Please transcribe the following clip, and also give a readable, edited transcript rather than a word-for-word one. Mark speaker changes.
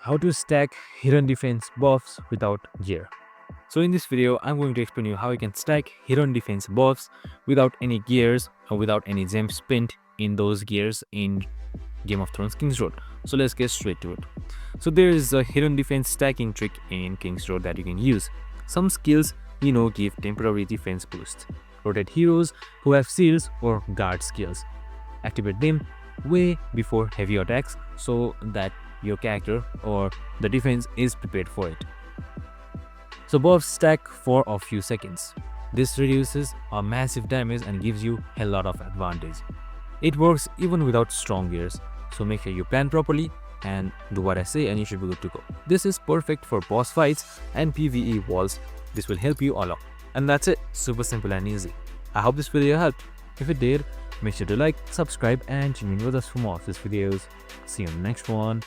Speaker 1: how to stack hidden defense buffs without gear. So in this video, I'm going to explain you how you can stack hidden defense buffs without any gears or without any gems spent in those gears in Game of Thrones King's Road. So let's get straight to it. So there is a hidden defense stacking trick in King's Road that you can use. Some skills give temporary defense boosts. Rotate heroes who have shields or guard skills. Activate them way before heavy attacks so that your character or the defense is prepared for it. So buffs stack for a few seconds. This reduces a massive damage and gives you a lot of advantage. It works even without strong gears, so make sure you plan properly and do what I say and you should be good to go. This is perfect for boss fights and PvE walls. This will help you a lot. And that's it, super simple and easy. I hope this video helped. If it did, make sure to like, subscribe and tune in with us for more of these videos. See you on the next one.